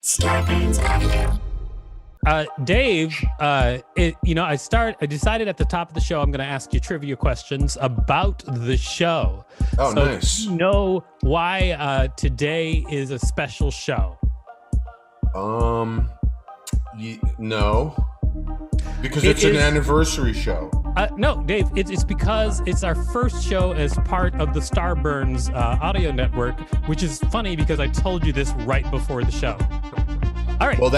Starbane's Avenue. Dave, I decided at the top of the show I'm going to ask you trivia questions about the show. Oh, so nice. Do you know why today is a special show? No. Because it's an anniversary show. No, Dave, it's because it's our first show as part of the Starburns audio network, which is funny because I told you this right before the show. All right. Well,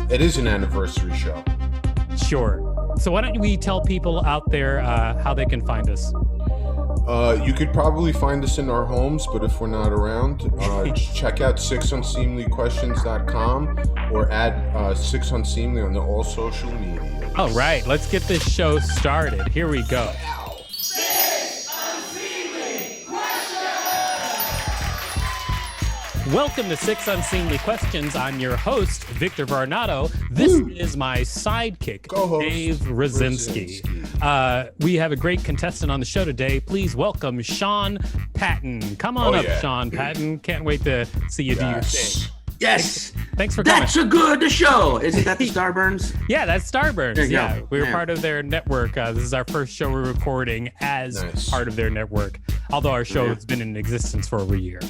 it is an anniversary show. Sure. So why don't we tell people out there how they can find us? You could probably find us in our homes, but if we're not around, check out sixunseemlyquestions.com or add Six Unseemly on all social media. All right, let's get this show started. Here we go. Six Unseemly Questions! Welcome to Six Unseemly Questions. I'm your host, Victor Varnado. This is my sidekick, Co-host, Dave Rosinsky. We have a great contestant on the show today. Please welcome Sean Patton. Come on up, yeah. Sean Patton. Can't wait to see you do your thing. Yes. Thanks for coming. That's a good show. Isn't that the Starburns? Yeah, that's Starburns. Yeah, we're Yeah. part of their network. This is our first show we're recording as part of their network, although our show has been in existence for over a year.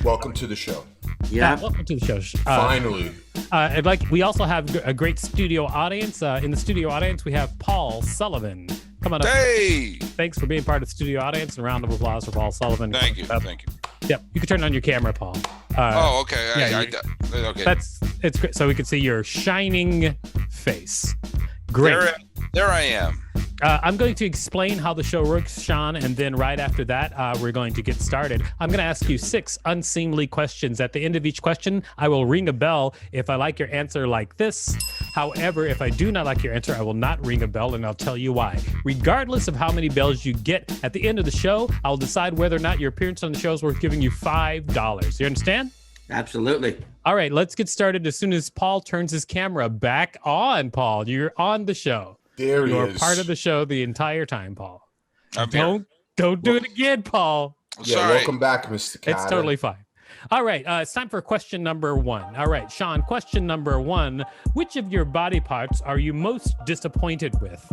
Welcome to the show. Yeah. Welcome to the show. Finally. We also have a great studio audience. In the studio audience, we have Paul Sullivan. Come on up. Hey! Thanks for being part of the studio audience. And a round of applause for Paul Sullivan. Thank you. Yep, you can turn on your camera, Paul. Okay. Okay. It's great, so we can see your shining face. Great. There I am. I'm going to explain how the show works, Sean, and then right after that, we're going to get started. I'm going to ask you 6 unseemly questions. At the end of each question, I will ring a bell if I like your answer like this. However, if I do not like your answer, I will not ring a bell, and I'll tell you why. Regardless of how many bells you get at the end of the show, I'll decide whether or not your appearance on the show is worth giving you $5. You understand? Absolutely. All right, let's get started as soon as Paul turns his camera back on, Paul. You're on the show. There he You're is. part of the show the entire time, Paul. I'm Don't do it again, Paul. Yeah, Sorry. welcome back, Mr. Carter. It's totally fine. All right, it's time for question number 1. All right, Sean, question number 1. Which of your body parts are you most disappointed with?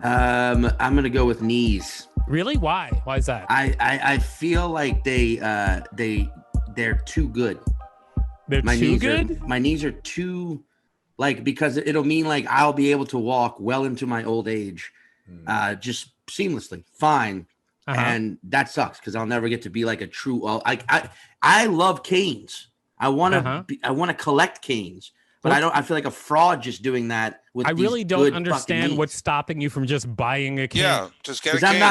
I'm gonna go with knees. Really? Why? Why is that? I feel like they're too good. They're too good? My knees are too because it'll mean I'll be able to walk well into my old age, just seamlessly, fine. And that sucks because I'll never get to be like a true. I love canes. I want to collect canes, but I feel like a fraud just doing that. With I really don't understand knees. what's stopping you from just buying a cane. Yeah, just get a Because cane.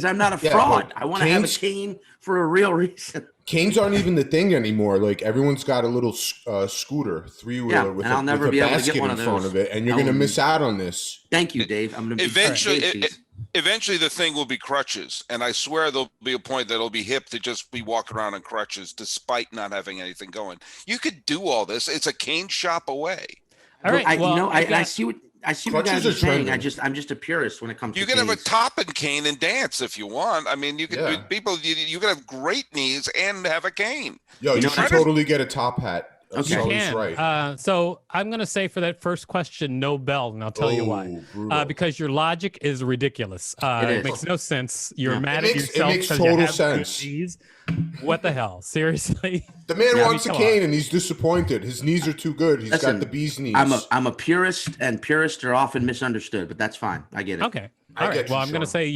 I'm not a fraud. I want to have a cane for a real reason. Canes aren't even the thing anymore. Like everyone's got a little scooter, 3-wheeler with I'll never a be able to basket get one in of front those. of it, and you're going to miss out on this. Thank you, Dave. I'm going to Eventually the thing will be crutches, and I swear there'll be a point that'll be hip to just be walking around on crutches despite not having anything going. You could do all this. It's a cane shop away. All right. I see what you guys are saying. trending. I'm just a purist when it comes to You can have a canes. topping cane and dance if you want. I mean, you can you can have great knees and have a cane. Yo, you know should what? totally get a top hat. Okay. You Sully's can. right. So I'm going to say for that first question, no bell, and I'll tell you why. Brutal. Because your logic is ridiculous. It is. makes no sense. You're Yeah. mad It at makes- yourself it makes because total you have sense. good knees. What the hell? Seriously? The man Yeah, wants a come cane on. and he's disappointed. His knees are too good. He's Listen, got the bee's knees. I'm a purist, and purists are often misunderstood, but that's fine. I get it. Okay. I All right. get you, Well, I'm going to Sean. say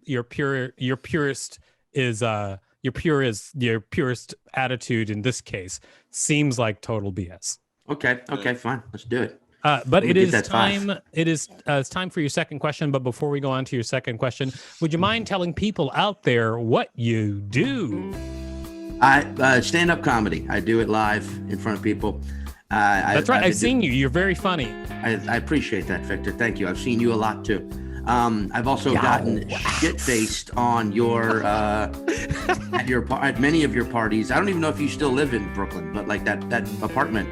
your purist is your purist attitude in this case seems like total BS. Okay, fine. Let's do it. But me it get is that time. five. It's time for your second question. But before we go on to your second question, would you mind telling people out there what you do? I stand-up comedy. I do it live in front of people. That's right. I've seen you. You're very funny. I appreciate that, Victor. Thank you. I've seen you a lot too. I've also gotten shit-faced on your at many of your parties. I don't even know if you still live in Brooklyn, but like that apartment.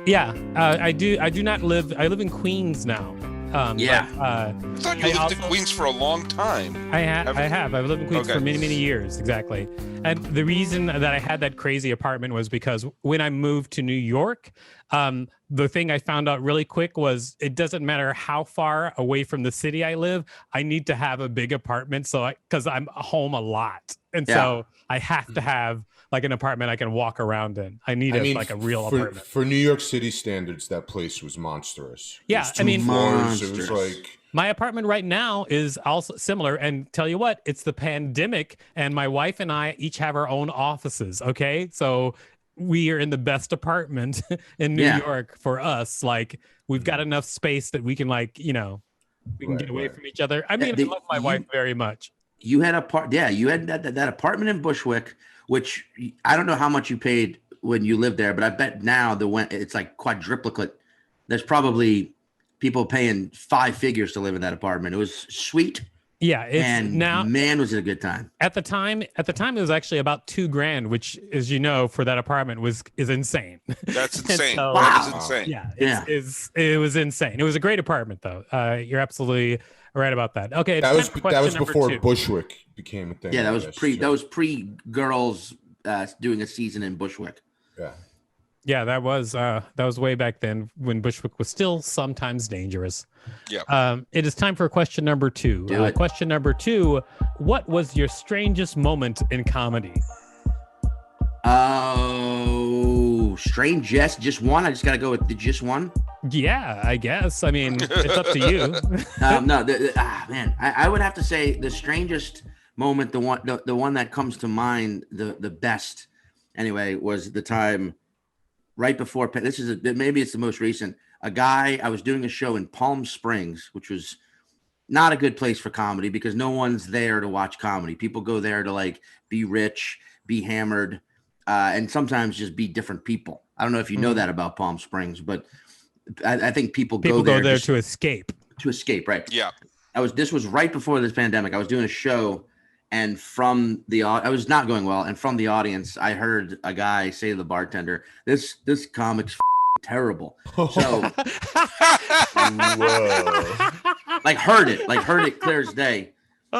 Yeah, I do. I do not live. I live in Queens now. Yeah. But, I thought you lived in Queens for a long time. I have. I've lived in Queens Okay. for many, many years. Exactly. And the reason that I had that crazy apartment was because when I moved to New York, the thing I found out really quick was it doesn't matter how far away from the city I live, I need to have a big apartment. So because I'm home a lot. And so I have to have like an apartment I can walk around in. I need like a real apartment. For New York City standards, that place was monstrous. Yeah, It was I mean, floors. It was monstrous. like my apartment right now is also similar. And tell you what, it's the pandemic, and my wife and I each have our own offices. Okay, so we are in the best apartment in New York for us. Like we've got enough space that we can we can get away from each other. I mean, I love my wife very much. You had you had that apartment in Bushwick, which I don't know how much you paid when you lived there, but I bet now it's like quadruplicate. There's probably people paying 5 figures to live in that apartment. It was sweet. Yeah, it's now, man, was it a good time. At the time it was actually about $2,000, which, as you know, for that apartment is insane. That's insane. So, That is insane. Yeah, it was insane. It was a great apartment, though. You're absolutely right about that. Okay, that was before 2. Bushwick became a thing. Yeah, that was pre girls doing a season in Bushwick. Yeah. Yeah, that was way back then when Bushwick was still sometimes dangerous. Yeah. It is time for question number 2. Do it. Question number 2: what was your strangest moment in comedy? Oh, strange. Yes, just one. I just got to go with the just one. Yeah, I guess. I mean, it's up to you. No, man, I would have to say the strangest moment, the one that comes to mind, the best, anyway, was the time right before. Maybe it's the most recent. I was doing a show in Palm Springs, which was not a good place for comedy because no one's there to watch comedy. People go there to like be rich, be hammered, and sometimes just be different people. I don't know if you know that about Palm Springs, but I think people go there to escape. To escape, right? Yeah. This was right before this pandemic. I was doing a show, and I was not going well. And from the audience, I heard a guy say to the bartender, "This comic's terrible." So, heard it clear as day.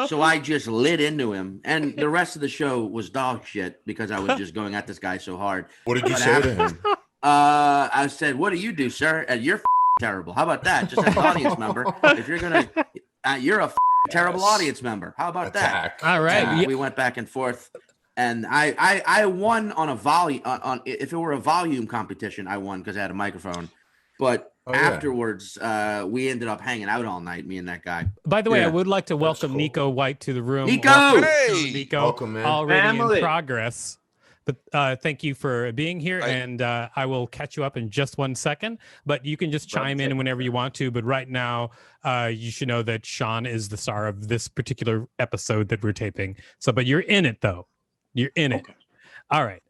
So I just lit into him, and the rest of the show was dog shit because I was just going at this guy so hard. What did you say to him? I said, "What do you do, sir? You're terrible. How about that? Just as an audience member, if you're gonna, you're a terrible audience member. How about that?" All right. We went back and forth, and I won on a volume. If it were a volume competition, I won because I had a microphone. But afterwards, we ended up hanging out all night, me and that guy. By the way, I would like to welcome Nico White to the room. Nico! Hey! Nico, Welcome, man. already in progress. But thank you for being here, and I will catch you up in just 1 second. But you can just chime in whenever you want to. But right now, you should know that Sean is the star of this particular episode that we're taping. So, but you're in it, though. You're in it. All right.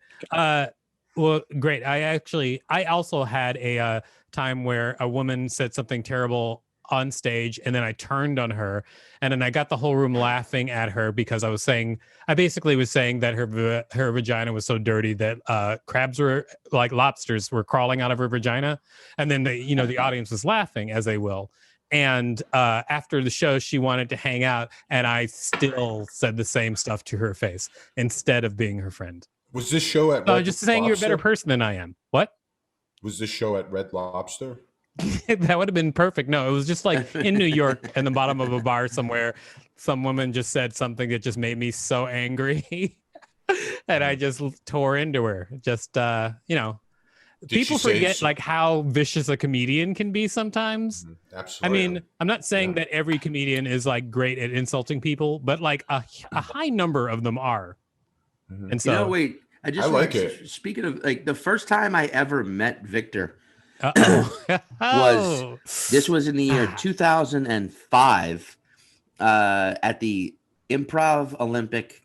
Well, great. I also had a time where a woman said something terrible on stage, and then I turned on her, and then I got the whole room laughing at her because I basically was saying that her vagina was so dirty that crabs were like lobsters were crawling out of her vagina, and then the audience was laughing, as they will. And after the show, she wanted to hang out, and I still said the same stuff to her face instead of being her friend. Was this show at Red just saying Lobster? You're a better person than I am. What? Was this show at Red Lobster? That would have been perfect. No, it was just like in New York in the bottom of a bar somewhere. Some woman just said something that just made me so angry. And I just tore into her. Just, people forget like how vicious a comedian can be sometimes. Absolutely. I mean, I'm not saying that every comedian is like great at insulting people, but like a high number of them are. And so, I like it. Speaking of like the first time I ever met Victor this was in the year 2005 at the Improv Olympic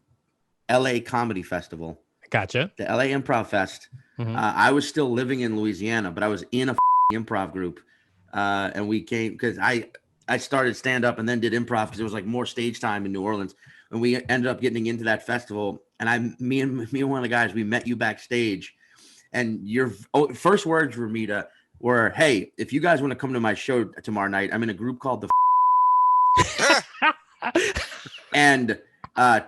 LA Comedy Festival. Gotcha. The LA Improv Fest. I was still living in Louisiana, but I was in a improv group. And we came because I started stand up and then did improv because there was like more stage time in New Orleans. And we ended up getting into that festival. And me and one of the guys, we met you backstage. And your first words were, Mita, were, hey, if you guys want to come to my show tomorrow night, I'm in a group called the and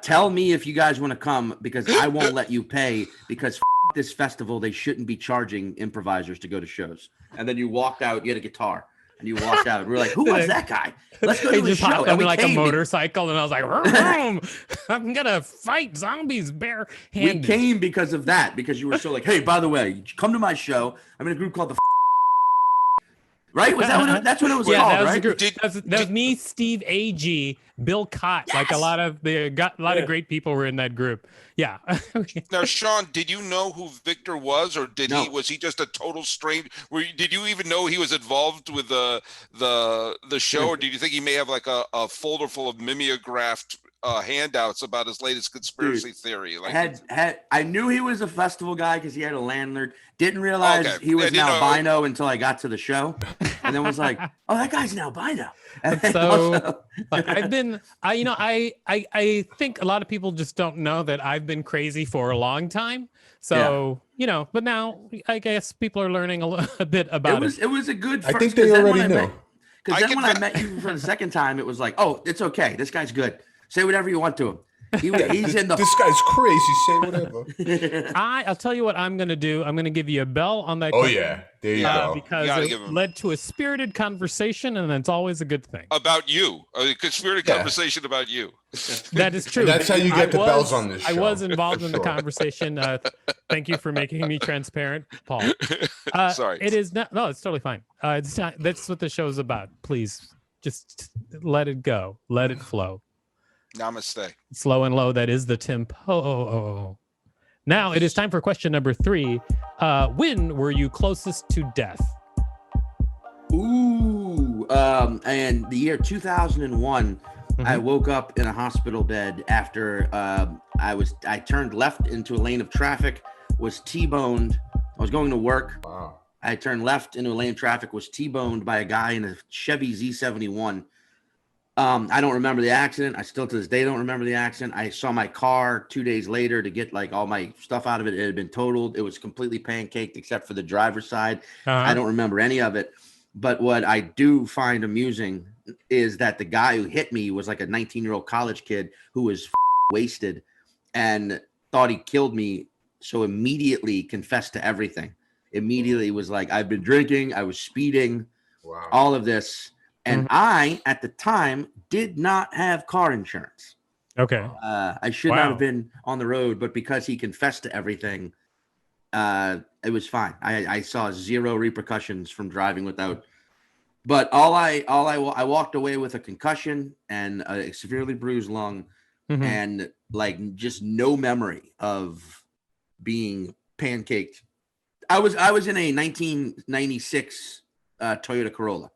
tell me if you guys want to come because I won't let you pay because this festival, they shouldn't be charging improvisers to go to shows. And then you walked out, you had a guitar. And you walked out. We're like, who was that guy? Let's go to his show. And we like a motorcycle, and I was like, I'm gonna fight zombies bare-handed. We came because of that, because you were so like, hey, by the way, come to my show. I'm in a group called the right? Was that what that's what it was called, that was right? That was me, Steve Agee, Bill Cott. Yes! Like a lot of great people were in that group. Yeah. Now, Sean, did you know who Victor was, or was he just a total stranger? Did you even know he was involved with the show, or did you think he may have like a folder full of mimeographed handouts about his latest conspiracy theory? Like, I knew he was a festival guy because he had a landlord. Didn't realize he was an albino until I got to the show, and then was like, "Oh, that guy's an albino." So I think a lot of people just don't know that I've been crazy for a long time. So but now I guess people are learning a bit about it. It was a good. First, I think they already know. Because then when I met you for the second time, it was like, "Oh, it's okay. This guy's good. Say whatever you want to him. He's in the. This guy's crazy. Say whatever." I'll tell you what I'm going to do. I'm going to give you a bell on that. Oh yeah, there you go. Because it led to a spirited conversation, and it's always a good thing. About you, a spirited conversation about you. That is true. And that's how you get the bells on this show. I was involved in the conversation. Thank you for making me transparent, Paul. Sorry. It is not. No, it's totally fine. It's not. That's what the show's about. Please, just let it go. Let it flow. Namaste. Slow and low. That is the tempo. Now it is time for question number 3. When were you closest to death? Ooh. And the year 2001, I woke up in a hospital bed after I turned left into a lane of traffic, was T-boned. I was going to work. Wow. I turned left into a lane of traffic, was T-boned by a guy in a Chevy Z71. I don't remember the accident. I still to this day don't remember the accident. I saw my car 2 days later to get like all my stuff out of it. It had been totaled. It was completely pancaked except for the driver's side. I don't remember any of it. But what I do find amusing is that the guy who hit me was like a 19-year-old college kid who was wasted and thought he killed me. So immediately confessed to everything. Immediately was like, I've been drinking. I was speeding. Wow. All of this. And I, at the time, did not have car insurance. Okay. I should not have been on the road, but because he confessed to everything, it was fine. I saw zero repercussions from driving without. But I walked away with a concussion and a severely bruised lung, and like just no memory of being pancaked. I was in a 1996 Toyota Corolla.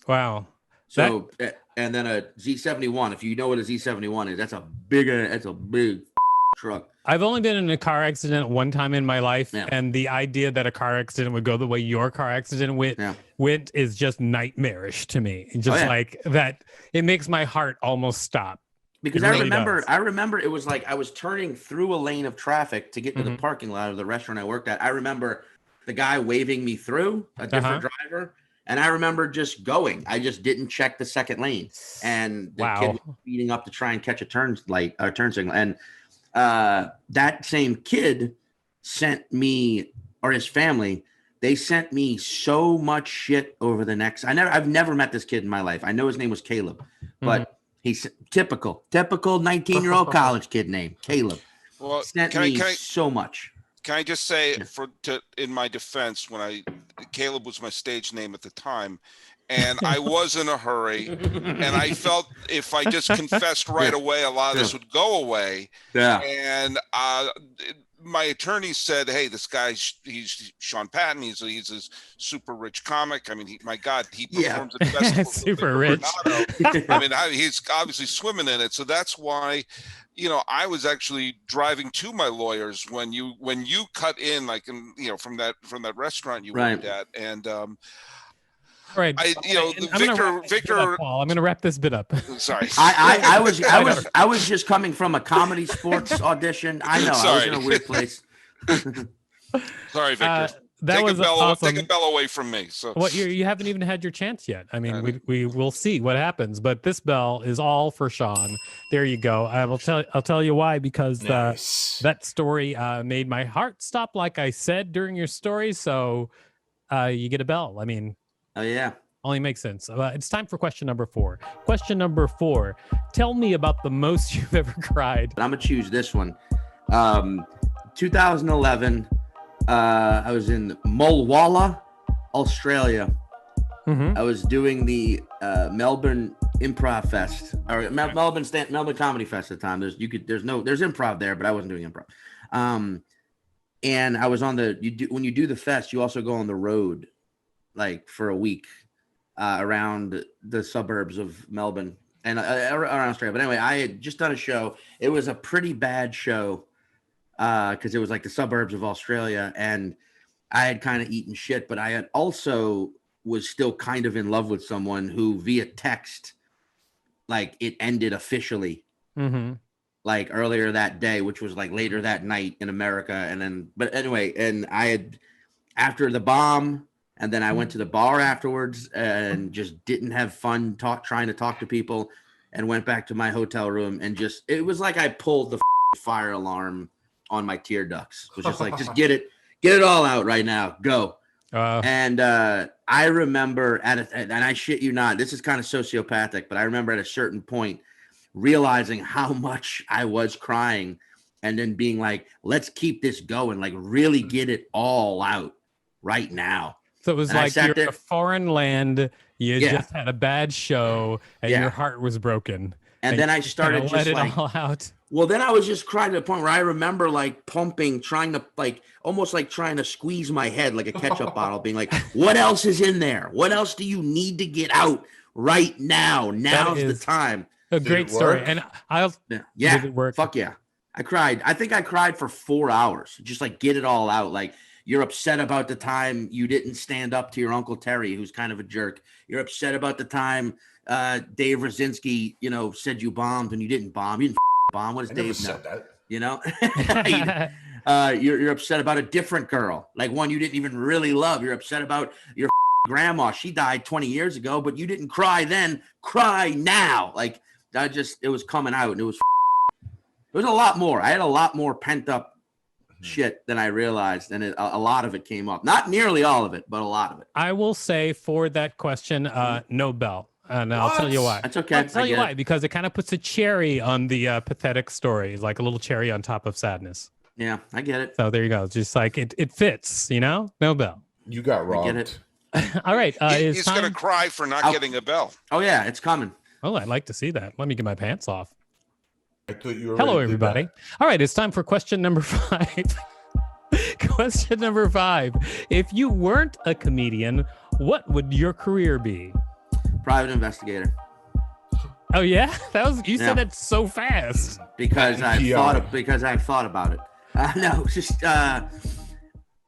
Wow. So and then a Z71. If you know what a Z71 is, that's a big truck. I've only been in a car accident one time in my life, and the idea that a car accident would go the way your car accident went is just nightmarish to me. Just like that, it makes my heart almost stop. Because I remember it was like I was turning through a lane of traffic to get to the parking lot of the restaurant I worked at. I remember the guy waving me through, a different driver. And I remember just going. I just didn't check the second lane, and the kid was speeding up to try and catch a turn signal. And that same kid sent me, or his family, they sent me so much shit over the next. I've never met this kid in my life. I know his name was Caleb, but he's typical 19-year-old college kid name Caleb. Well, sent me so much. Can I just say, in my defense, Caleb was my stage name at the time, and I was in a hurry, and I felt if I just confessed right away, a lot of this would go away. Yeah. And my attorney said, "Hey, this guy, he's Sean Patton. He's a super rich comic. I mean, my God, he performs at festivals. Super rich. I mean, he's obviously swimming in it. So that's why." I was actually driving to my lawyers when you cut in, like, from that restaurant you worked at, and all right, Victor, Paul, I'm going to wrap this bit up. Sorry, I was just coming from a comedy sports audition. I know. Sorry. I was in a weird place. Sorry, Victor. that was awesome. Take a bell away from me. So Well, you haven't even had your chance yet. I mean, we will see what happens, but this bell is all for Sean. There you go. I'll tell you why, because Nice. that story made my heart stop, like I said during your story. So you get a bell. I mean, Oh yeah. only makes sense. It's time for question number 4. Question number 4. Tell me about the most you've ever cried. But I'm gonna choose this one. 2011. I was in Mulwala, Australia. Mm-hmm. I was doing the Melbourne Improv Fest, or Melbourne Comedy Fest at the time. There's improv there, but I wasn't doing improv. And I was on when you do the fest, you also go on the road, like for a week, around the suburbs of Melbourne and around Australia. But anyway, I had just done a show. It was a pretty bad show because it was like the suburbs of Australia, and I had kind of eaten shit, but I had also was still kind of in love with someone who via text, like it ended officially, like earlier that day, which was like later that night in America. And then, but anyway, and I had, after the bomb, and then I went to the bar afterwards and just didn't have fun trying to talk to people, and went back to my hotel room, and just, it was like I pulled the fire alarm on my tear ducts. It was just like, just get it all out right now. Go. And I remember and I shit you not, this is kind of sociopathic, but I remember at a certain point realizing how much I was crying, and then being like, let's keep this going, like really get it all out right now. So it was and like you're in a foreign land, you just had a bad show, and your heart was broken. And then I started just let it like, all out. Well, then I was just crying to the point where I remember like pumping, trying to like, almost like trying to squeeze my head like a ketchup bottle, being like, what else is in there? What else do you need to get out right now? Now's the time. A great story. And did it work? Fuck yeah. I cried. I think I cried for 4 hours. Just like get it all out. Like, you're upset about the time you didn't stand up to your Uncle Terry, who's kind of a jerk. You're upset about the time Dave Rosinsky, said you bombed and you didn't bomb. You didn't bomb. What does Dave know? That. You're upset about a different girl, like one you didn't even really love. You're upset about your grandma. She died 20 years ago, but you didn't cry then. Cry now. Like, it was coming out, and it was a lot more. I had a lot more pent up shit than I realized, and a lot of it came up. Not nearly all of it, but a lot of it. I will say for that question, no bell. And I'll tell you why. That's okay. I'll tell you why, because it kind of puts a cherry on the pathetic story, like a little cherry on top of sadness. Yeah, I get it. So there you go. It's just like it fits, no bell. You got robbed. I get it. All right. He's going to cry for not getting a bell. Oh, yeah, it's coming. Oh, I'd like to see that. Let me get my pants off. I thought you were. Hello, everybody. All right, it's time for question number 5. Question number 5. If you weren't a comedian, what would your career be? Private investigator. Oh yeah, you said it so fast. Because I thought about it. No, just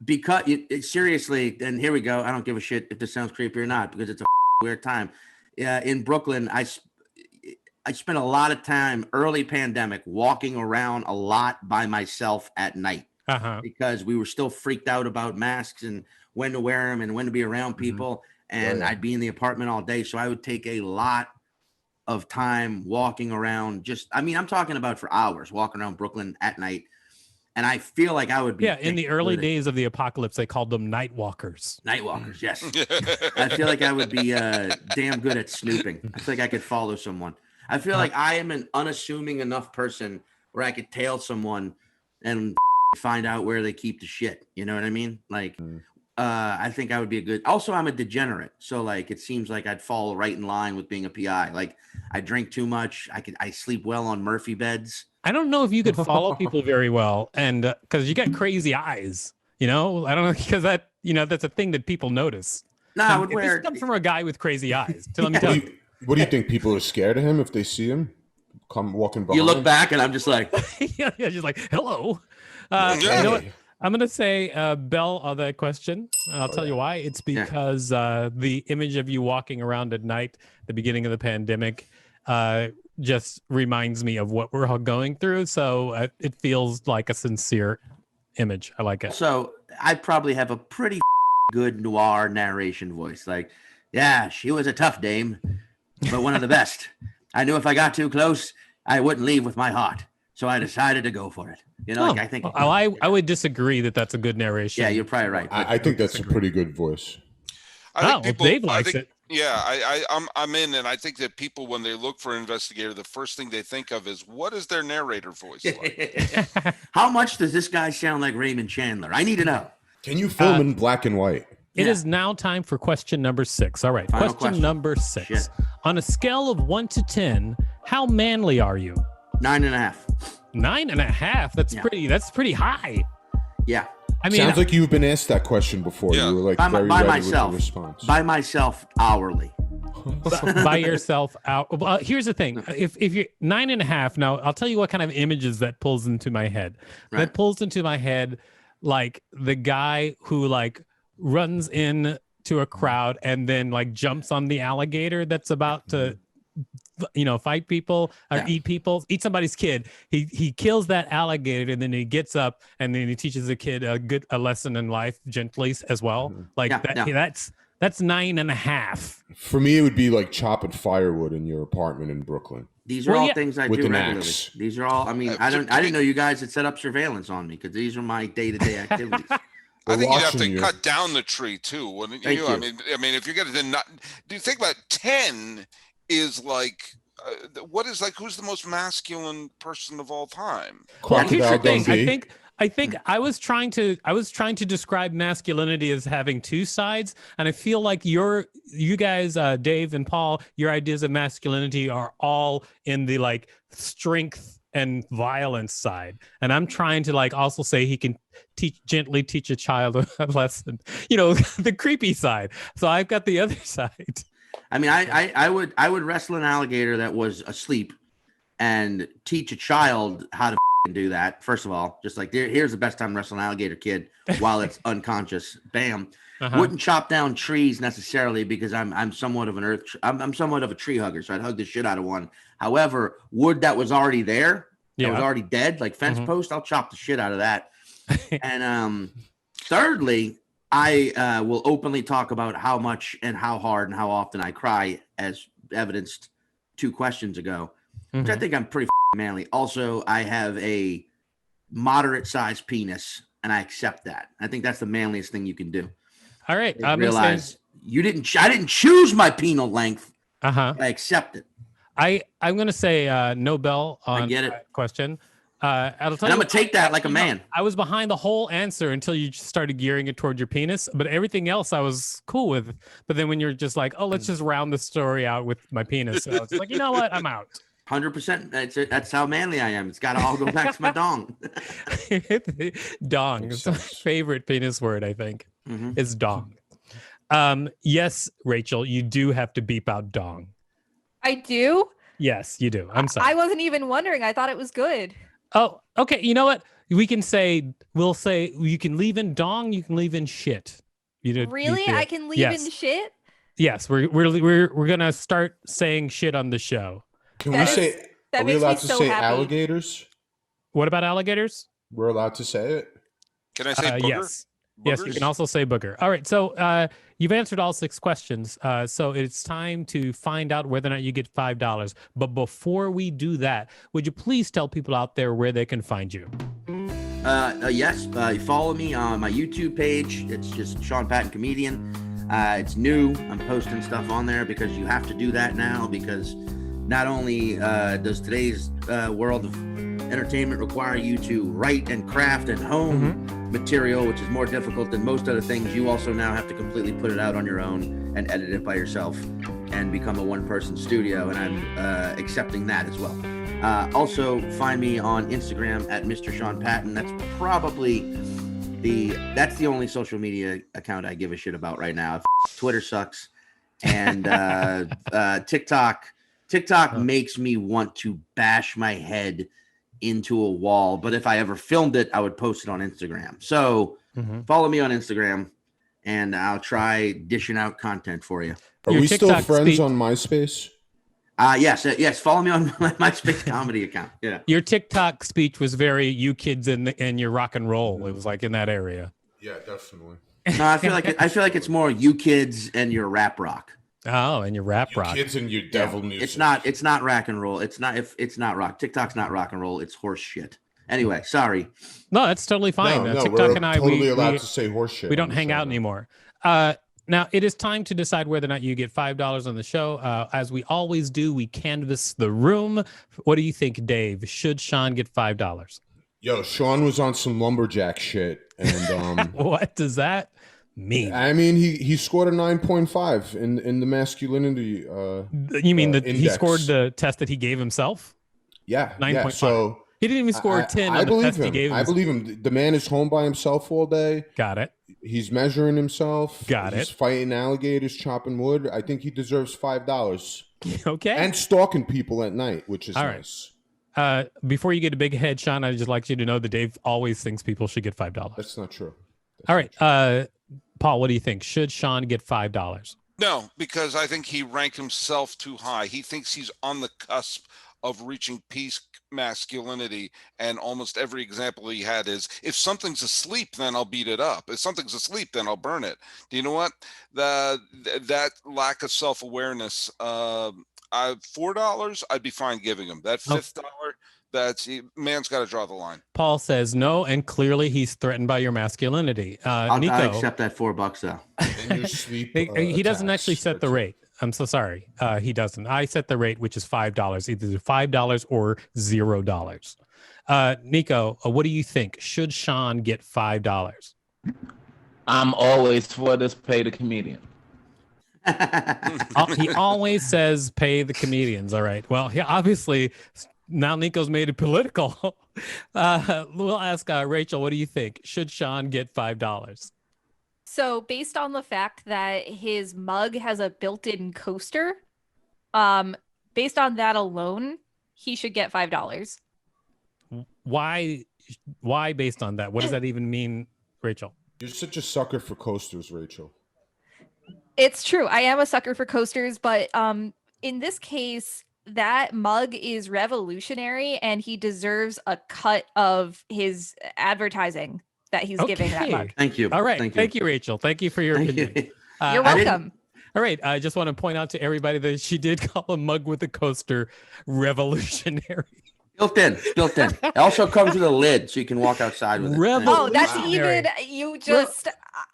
because seriously. And here we go. I don't give a shit if this sounds creepy or not, because it's a weird time. In Brooklyn, I spent a lot of time early pandemic walking around a lot by myself at night, because we were still freaked out about masks and when to wear them and when to be around people. And I'd be in the apartment all day. So I would take a lot of time walking around. I'm talking about for hours, walking around Brooklyn at night. And I feel like I would be. Yeah, in the early days of the apocalypse, they called them night walkers. Night walkers, yes. I feel like I would be damn good at snooping. I feel like I could follow someone. I feel like I am an unassuming enough person where I could tail someone and find out where they keep the shit. You know what I mean? Like, I think I would be also, I'm a degenerate. So like, it seems like I'd fall right in line with being a PI. Like, I drink too much. I sleep well on Murphy beds. I don't know if you could follow people very well. And cause you got crazy eyes, I don't know, because that's a thing that people notice. No, I would wear. This comes from a guy with crazy eyes. So let me tell you. What do you think? People are scared of him if they see him come walking behind? You look back and I'm just like, yeah, just like, hello. You know what? I'm going to say Bell on that question. I'll tell you why. It's because the image of you walking around at night, the beginning of the pandemic, just reminds me of what we're all going through. So it feels like a sincere image. I like it. So I probably have a pretty good noir narration voice. Like, yeah, she was a tough dame, but one of the best. I knew if I got too close, I wouldn't leave with my heart. So I decided to go for it. You know, like I think. I would disagree that that's a good narration. Yeah, you're probably right. I think that's a pretty good voice. I think Dave likes it. Yeah, I'm in, and I think that people, when they look for an investigator, the first thing they think of is, what is their narrator voice like? How much does this guy sound like Raymond Chandler? I need to know. Can you film in black and white? It is now time for question number 6. All right, question number 6. Shit. On a scale of 1 to 10, how manly are you? 9.5. 9.5. That's pretty high. Yeah. I mean, sounds like you've been asked that question before. Yeah. You were like by very ready with myself. the response. By myself hourly. by yourself out. Well, here's the thing: if you're 9.5, now I'll tell you what kind of images that pulls into my head. Right. That pulls into my head like the guy who like runs in to a crowd and then like jumps on the alligator that's about to, fight people or eat somebody's kid. He kills that alligator and then he gets up and then he teaches the kid a lesson in life gently as well. Like that's 9.5. For me, it would be like chopping firewood in your apartment in Brooklyn. These are all things I with do an regularly. axe. These are all. I mean, I didn't know you guys had set up surveillance on me because these are my day-to-day activities. I think you'd have watching to you. cut down the tree too, wouldn't Thank you? you. I mean, if you're gonna do you think about 10 is like, what is like? Who's the most masculine person of all time? Here's the Crocodile thing. Dundee. I think I was trying to describe masculinity as having two sides, and I feel like you guys, Dave and Paul, your ideas of masculinity are all in the like strength and violence side, and I'm trying to like also say he can gently teach a child a lesson, the creepy side. So I've got the other side. I mean, I would wrestle an alligator that was asleep and teach a child how to do that. First of all, just like here's the best time to wrestle an alligator kid while it's unconscious. Bam. Wouldn't chop down trees necessarily because I'm somewhat of I'm somewhat of a tree hugger, so I'd hug the shit out of one. However, wood that was already there, that was already dead, like fence post, I'll chop the shit out of that. And thirdly, I will openly talk about how much and how hard and how often I cry, as evidenced 2 questions ago, which I think I'm pretty manly. Also, I have a moderate-sized penis, and I accept that. I think that's the manliest thing you can do. All right, I realize I didn't choose my penal length. I accept it. I'm gonna say no bell on I get it. that question. I'll tell And you I'm gonna take that like a man. I was behind the whole answer until you just started gearing it toward your penis, but everything else I was cool with. But then when you're just like, oh, let's just round the story out with my penis, I was like, you know what, I'm out. 100%. That's how manly I am. It's got to all go back to my dong. Dong. It's my favorite penis word, I think. Is dong. Yes, Rachel, you do have to beep out dong. I do? Yes, you do. I'm sorry. I wasn't even wondering. I thought it was good. Oh, okay. You know what? We'll say you can leave in dong, you can leave in shit. Really? I can leave in shit? Yes, we're gonna start saying shit on the show. Can we say? That Are we makes me allowed to so say happy. alligators? What about alligators? We're allowed to say it. Can I say booger? Yes. Yes, you Boogers? can also say booger. All right, so you've answered all 6 questions. So it's time to find out whether or not you get $5. But before we do that, would you please tell people out there where they can find you? Yes. Follow me on my YouTube page. It's just Sean Patton Comedian. It's new. I'm posting stuff on there because you have to do that now, because not only does today's world of entertainment require you to write and craft and hone material, which is more difficult than most other things, you also now have to completely put it out on your own and edit it by yourself and become a one-person studio, and I'm accepting that as well. Also, find me on Instagram at Mr. Sean Patton. That's probably that's the only social media account I give a shit about right now. Twitter sucks, and TikTok makes me want to bash my head into a wall. But if I ever filmed it, I would post it on Instagram. So follow me on Instagram, and I'll try dishing out content for you. Are Your we still TikTok friends speak- on MySpace? Yes. Follow me on my Space Comedy account. Yeah. Your TikTok speech was very you kids and your rock and roll. It was like in that area. Yeah, definitely. No, I feel like it's more you kids and your rap rock. Oh, and your rap rock. Kids and your devil music. It's not rock and roll. It's not rock. TikTok's not rock and roll. It's horse shit. Anyway, sorry. No, that's totally fine. No, TikTok we're and I, totally we allowed to say horse shit. We don't hang out anymore. Now it is time to decide whether or not you get $5 on the show. As we always do, we canvass the room. What do you think, Dave? Should Sean get $5? Yo, Sean was on some lumberjack shit, and what does that mean? I mean, he scored a 9.5 in the masculinity. You mean that he scored the test that he gave himself? Yeah, 9.5. Yeah, so he didn't even score 10 I on the believe test him. he gave himself. I believe him. The man is home by himself all day. Got it. He's measuring himself. Got He's it. fighting alligators, chopping wood. I think he deserves $5. Okay. And stalking people at night, which is all nice. Right. Before you get a big head, Sean, I'd just like you to know that Dave always thinks people should get $5. That's not true. All right. Paul, what do you think? Should Sean get $5? No, because I think he ranked himself too high. He thinks he's on the cusp of reaching peak masculinity, and almost every example he had is, if something's asleep, then I'll beat it up. If something's asleep, then I'll burn it. Do you know what? That lack of self-awareness, $4, I'd be fine giving him. That fifth dollar, man's got to draw the line. Paul says no, and clearly he's threatened by your masculinity. I'll Nico, accept that $4 though. And your sleep, he doesn't attacks. actually set the rate. I'm so sorry. He doesn't. I set the rate, which is $5, either $5 or $0. Nico, what do you think? Should Sean get $5? I'm always for this pay the comedian. He always says pay the comedians. All right. Well, obviously now Nico's made it political. We'll ask Rachel, what do you think? Should Sean get $5? So based on the fact that his mug has a built-in coaster, based on that alone, he should get $5. Why based on that? What does that even mean, Rachel? You're such a sucker for coasters, Rachel. It's true. I am a sucker for coasters, but in this case, that mug is revolutionary and he deserves a cut of his advertising that he's giving that mug. Thank you. All right. Thank you, Rachel. Thank you for your opinion. You're welcome. All right. I just want to point out to everybody that she did call a mug with a coaster revolutionary. Built in. It also comes with a lid so you can walk outside with it. Oh, that's even, you just...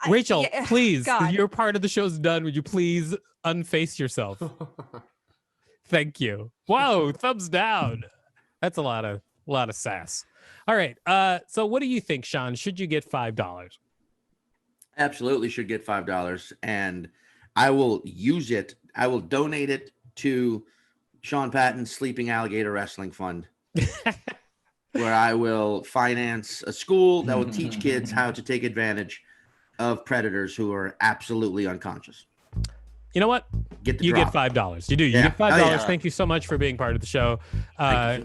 Rachel, please, God. your part of the show's done. Would you please unface yourself? Thank you. Wow, thumbs down. That's a lot of sass. All right. So what do you think, Sean? Should you get $5? Absolutely should get $5. And I will use it. I will donate it to Sean Patton's Sleeping Alligator Wrestling Fund, where I will finance a school that will teach kids how to take advantage of predators who are absolutely unconscious. You know what? You get $5. You do. You get $5. Thank you so much for being part of the show.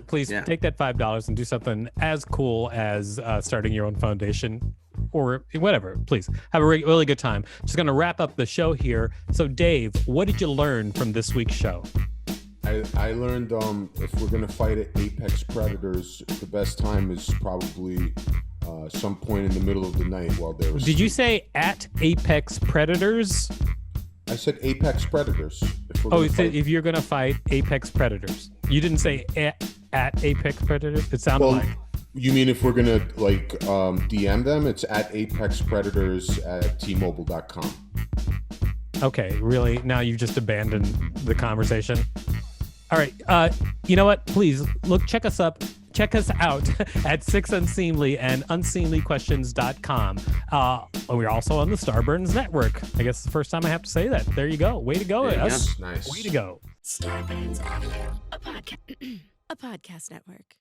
Please take that $5 and do something as cool as starting your own foundation or whatever. Please have a really good time. Just going to wrap up the show here. So, Dave, what did you learn from this week's show? I learned if we're going to fight apex predators, the best time is probably some point in the middle of the night while they're asleep. Did you say at apex predators? I said apex predators. If you're going to fight apex predators. You didn't say at apex predators? It sounded like. You mean if we're going to DM them? It's at apex predators at tmobile.com. Okay, really? Now you've just abandoned the conversation? All right. You know what? Please check us out at Six Unseemly and unseemlyquestions.com. We're also on the Starburns Network. I guess it's the first time I have to say that. There you go. Way to go, us. Nice. Way to go. Starburns Audio, a podcast network.